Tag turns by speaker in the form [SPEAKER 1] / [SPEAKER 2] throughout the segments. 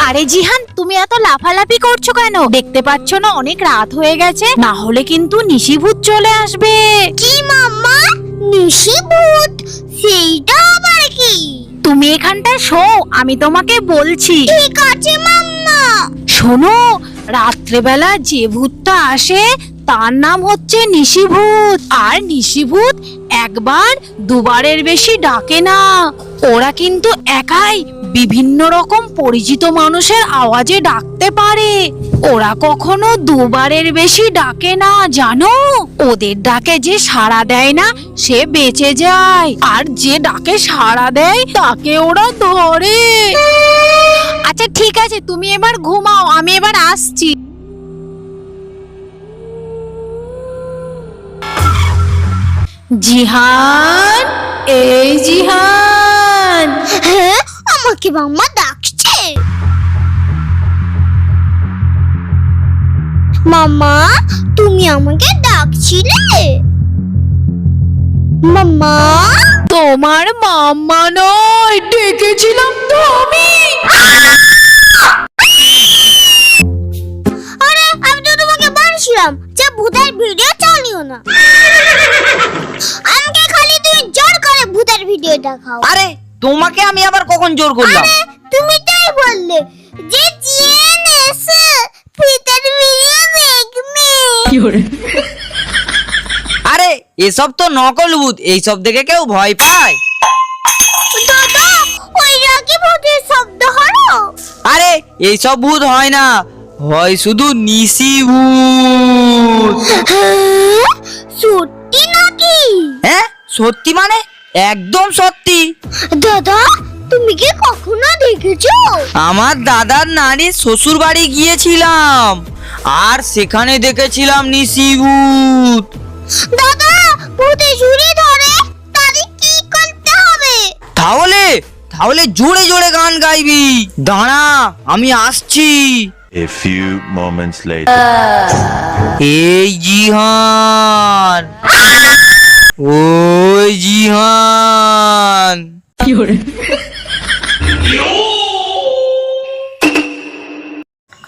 [SPEAKER 1] আরে জিহান, তুমি এত লাফালাফি করছো কেন? দেখতে পাচ্ছ না অনেক রাত হয়ে গেছে, না হলে কিন্তু নিশিভূত চলে আসবে।
[SPEAKER 2] কি মাম্মা, নিশিভূত? সেইটা আবার কি?
[SPEAKER 1] তুমি এখানটায় শো, আমি তোমাকে বলছি।
[SPEAKER 2] ঠিক আছে মাম্মা।
[SPEAKER 1] শোনো, রাত্রেবেলা যে ভূতটা আসে তার নাম হচ্ছে নিশিভূত। আর নিশিভূত একবার দুবারের বেশি ডাকে না। ওরা কিন্তু একাই বিভিন্ন রকম পরিচিত মানুষের আওয়াজে ডাকতে পারে। ওরা কখনো দুবারের বেশি ডাকে না, জানো? ওদের ডাকে যে সাড়া দেয় না সে বেঁচে যায়, আর যে ডাকে সাড়া দেয় তাকে ওরা ধরে। আচ্ছা ঠিক আছে, তুমি এবার ঘুমাও, আমি এবার আসছি। জিহান, এই জিহান।
[SPEAKER 2] হ্যাঁ, আমাকে মাম্মা ডাকছে। মাম্মা, তুমি আমাকে ডাকছিলে? মাম্মা,
[SPEAKER 1] তোমার মাম্মা নয়, ডেকেছিলাম তো আমি।
[SPEAKER 2] আরে আমি তো তোমাকে বলছিলাম যে ভূতের ভিডিও চালিও না। আমাকে খালি তুমি জোর করে ভূতের ভিডিও দেখাও।
[SPEAKER 3] আরে তোমাকে আমি আবার কখন জোর করলাম?
[SPEAKER 2] আরে তুমি তাই বললে যে জিয়ান এসে ভূতের ভিডিও দেখবে।
[SPEAKER 3] আরে এসব তো নকল ভূত, এইসব দেখে কেউ ভয় পায়?
[SPEAKER 2] দাদা, ওইটা কি ভূতের শব্দ হলো?
[SPEAKER 3] আরে এইসব ভূত হয় না, হয় শুধু নিশি ভূত।
[SPEAKER 2] হ্যাঁ, সত্যি নাকি?
[SPEAKER 3] হ্যাঁ সত্যি মানে একদম সত্যি।
[SPEAKER 2] দাদা, তুমি কি কখনো দেখেছো?
[SPEAKER 3] আমার দাদার নারীর শ্বশুর বাড়ি গিয়েছিলাম, আর সেখানে দেখেছিলাম নিশি ভূত।
[SPEAKER 2] দাদা, ভূতে ঝুড়ি ধরে তাহলে কি করতে হবে?
[SPEAKER 3] তাহলে তাহলে জোরে জোরে গান গাইবি। দাঁড়া আমি আসছি।
[SPEAKER 4] A few moments later.
[SPEAKER 3] এই জিহান, ওই জিহান।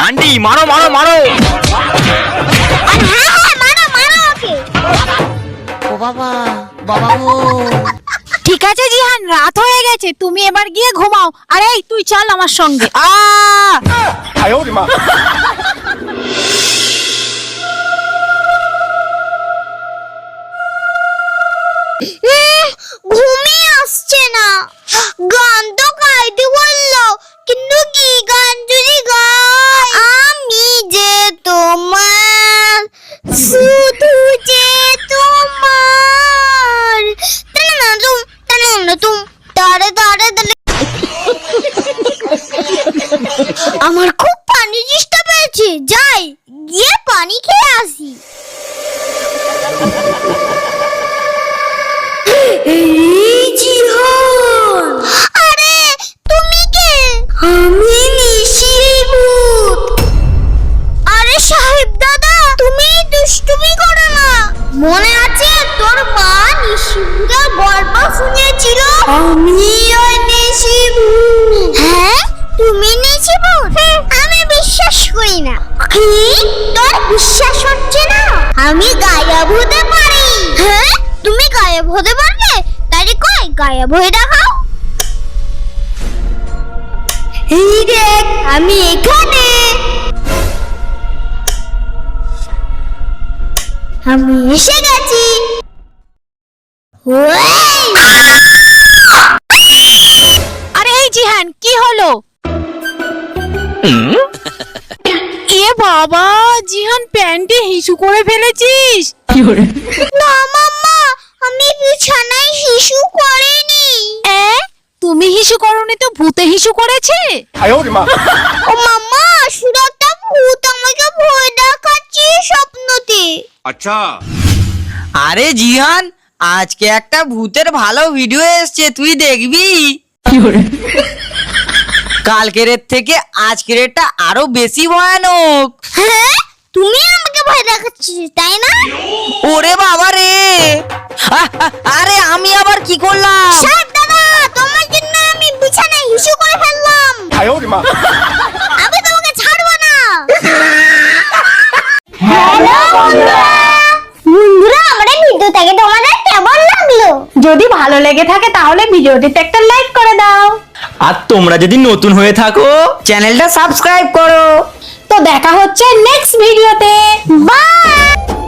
[SPEAKER 3] আন্টি মারো মারো মারো।
[SPEAKER 2] আর হ্যাঁ হ্যাঁ, মারো মারো ওকে।
[SPEAKER 3] ও বাবা, বাবা গো।
[SPEAKER 1] ঠিক আছে জিহান, রাত হয়ে গেছে, তুমি এবার গিয়ে ঘুমাও। আরে এই তুই চল আমার সঙ্গে।
[SPEAKER 2] ঘুমই আসছে না। গান তো গাইতে বললো, কিন্তু কি গান যদি গাই? আমি যে তোমার, শুধু যে তোমার। তুম তারে তারে তারে। আমার খুব পানি তৃষ্ণা পেয়েছে, যাই গিয়ে পানি খেয়ে আসি। এই জিহান, আরে তুমি কে? আমি নিশিভূত। আরে সাহেব দাদা, তুমি দুষ্টুমি করো না। মনে আছে তোর মা নিশিভূতের গল্প শুনেছিল? আমি ওই নিশিভূত। হ্যাঁ, তুমি নিশিভূত? আমি বিশ্বাস করি না। কি, তোর বিশ্বাস হচ্ছে না? আমি গায়েব হতে পারি। হ্যাঁ, তুমি গায়েব হতে পারবে? তাহলে কই গায়েব হয়ে দেখাও। এই দেখ, আমি এখানে। আমি এসে গেছি।
[SPEAKER 1] আরে এই জিহান, কি হলো? এ বাবা, জিহান প্যান্টে হিসু করে ফেলেছিস।
[SPEAKER 2] না মাম্মা, আমি বিছানায় হিসু করিনি।
[SPEAKER 1] তুমি হিসু করনি তো ভূতে হিসু করেছে।
[SPEAKER 2] ও মাম্মা, শুধু একটা ভূত আমাকে ভয় দেখাচ্ছে স্বপ্নতে।
[SPEAKER 4] अच्छा
[SPEAKER 3] আরে জিহান, আজকে একটা ভূতের ভালো ভিডিও এসছে, তুই দেখবি? কালকের থেকে আজকের এটা আরো বেশি ভয়ানক।
[SPEAKER 2] হ্যাঁ, তুমি আমাকে ভয় দেখাচ্ছিস তাই না?
[SPEAKER 3] ওরে বাবা রে, আরে আমি আবার কি করলাম?
[SPEAKER 2] সাহেব দাদা, তোমার জন্য আমি বিছানায় হিসু করে ফেললাম।
[SPEAKER 1] যদি ভালো লেগে থাকে তাহলে ভিডিওটিতে একটা লাইক করে দাও।
[SPEAKER 5] আর তোমরা যদি নতুন হয়ে থাকো
[SPEAKER 3] চ্যানেলটা সাবস্ক্রাইব করো।
[SPEAKER 1] তো দেখা হচ্ছে নেক্সট ভিডিওতে। বাই।